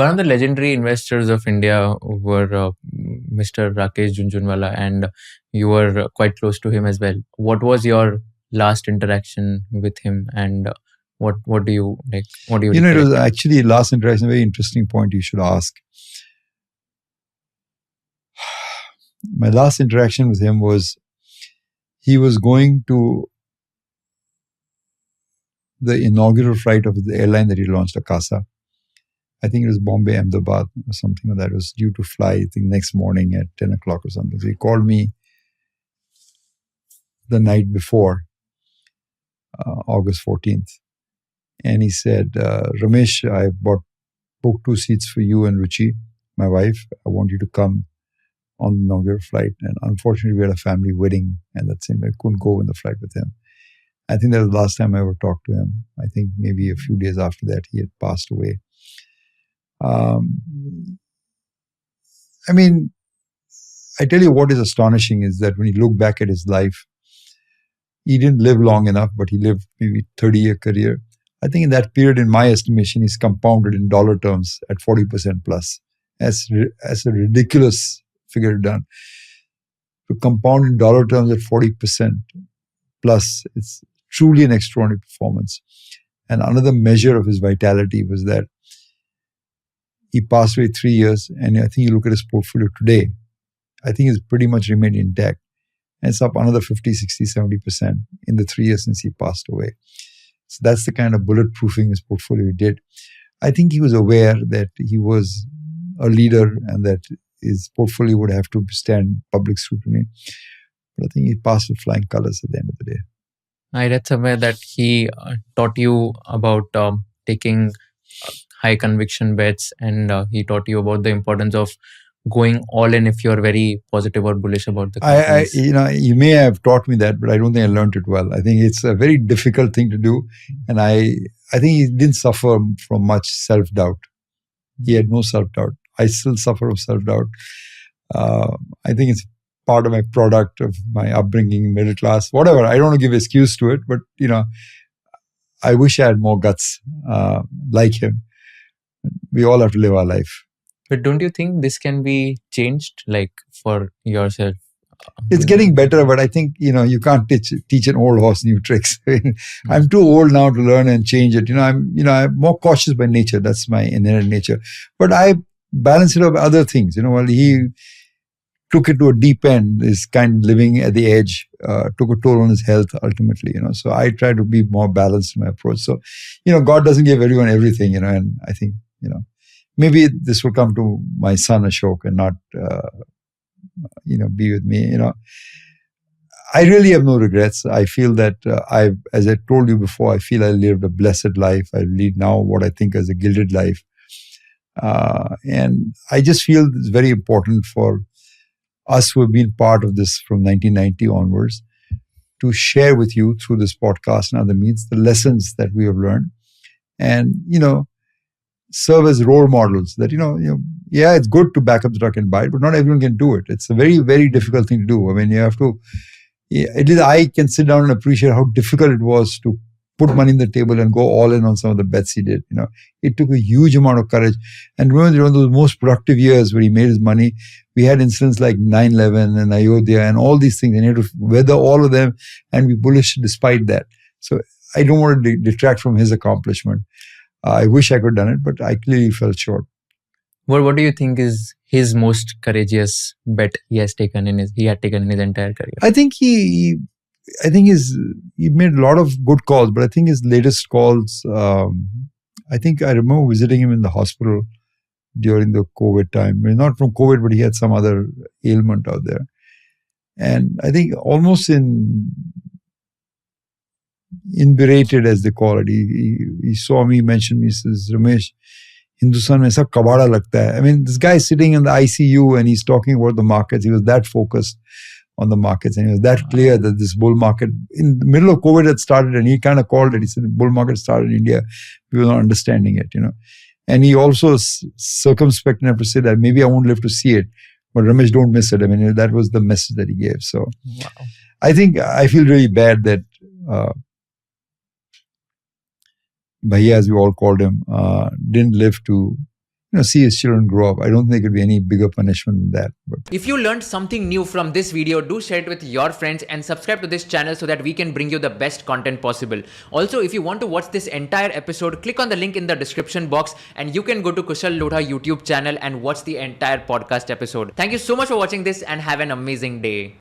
One of the legendary investors of India were Mr. Rakesh Jhunjhunwala, and you were quite close to him as well. What was your last interaction with him, and what do you like? What do you It was recollect? actually last interaction, a very interesting point you should ask. My last interaction with him was he was going to the inaugural flight of the airline that he launched, Akasa. I think it was Bombay, Ahmedabad or something like that. It was due to fly, I think, next morning at 10 o'clock or something. So he called me the night before, August 14th. And he said, Ramesh, I booked 2 seats for you and Ruchi, my wife. I want you to come on the inaugural flight. And unfortunately, we had a family wedding, and that's it. I couldn't go on the flight with him. I think that was the last time I ever talked to him. I think maybe a few days after that, he had passed away. I mean, I tell you what is astonishing is that when you look back at his life, he didn't live long enough, but he lived maybe 30-year career. I think in that period, in my estimation, he's compounded in dollar terms at 40% plus. That's a ridiculous figure done. To compound in dollar terms at 40% plus, it's truly an extraordinary performance. And another measure of his vitality was that he passed away 3 years, and I think you look at his portfolio today, I think it's pretty much remained intact. And it's up another 50, 60, 70% in the 3 years since he passed away. So that's the kind of bulletproofing his portfolio did. I think he was aware that he was a leader and that his portfolio would have to stand public scrutiny. But I think he passed with flying colors at the end of the day. I read somewhere that he taught you about taking high conviction bets, and he taught you about the importance of going all in if you're very positive or bullish about the companies. You may have taught me that, but I don't think I learned it well. I think it's a very difficult thing to do, and I think he didn't suffer from much self-doubt. He had no self-doubt. I still suffer from self-doubt. I think it's part of my product of my upbringing, middle class, whatever. I don't want to give excuse to it, but I wish I had more guts like him. We all have to live our life. But don't you think this can be changed, like for yourself? It's getting better, but I think you can't teach an old horse new tricks. I'm too old now to learn and change it. I'm more cautious by nature. That's my inherent nature. But I balance it up with other things. While he took it to a deep end, is kind of living at the edge, took a toll on his health ultimately. So I try to be more balanced in my approach. So God doesn't give everyone everything. And I think maybe this will come to my son Ashok and not be with me. I really have no regrets. I feel that as I told you before, I feel I lived a blessed life. I lead now what I think is a gilded life. And I just feel it's very important for us who have been part of this from 1990 onwards to share with you through this podcast and other means the lessons that we have learned, and serve as role models that yeah, it's good to back up the truck and buy it, but not everyone can do it. It's a very, very difficult thing to do. I mean, you have to, at least I can sit down and appreciate how difficult it was to put money in the table and go all in on some of the bets he did. It took a huge amount of courage. And remember, during those most productive years where he made his money, we had incidents like 9/11 and Ayodhya and all these things, and he had to weather all of them and be bullish despite that. So I don't want to detract from his accomplishment. I wish I could have done it, but I clearly fell short. What do you think is his most courageous bet he had taken in his entire career? I think he made a lot of good calls, but I think his latest calls, I think I remember visiting him in the hospital during the COVID time. I mean, not from COVID, but he had some other ailment out there. And I think almost berated, as they call it. He saw me, mentioned me, he says, Ramesh, Hindustan mein sab kabada lagta hai. I mean, this guy is sitting in the ICU and he's talking about the markets. He was that focused on the markets, and he was that clear that this bull market in the middle of COVID had started, and he kind of called it. He said the bull market started in India. We were not understanding it, And he also circumspect enough to say that maybe I won't live to see it, but Ramesh, don't miss it. I mean, that was the message that he gave. So wow. I think I feel really bad that Bhaiya, as we all called him, didn't live to see his children grow up. I don't think there could be any bigger punishment than that. But if you learned something new from this video, do share it with your friends and subscribe to this channel so that we can bring you the best content possible. Also, if you want to watch this entire episode, click on the link in the description box and you can go to Kushal Lodha YouTube channel and watch the entire podcast episode. Thank you so much for watching this and have an amazing day.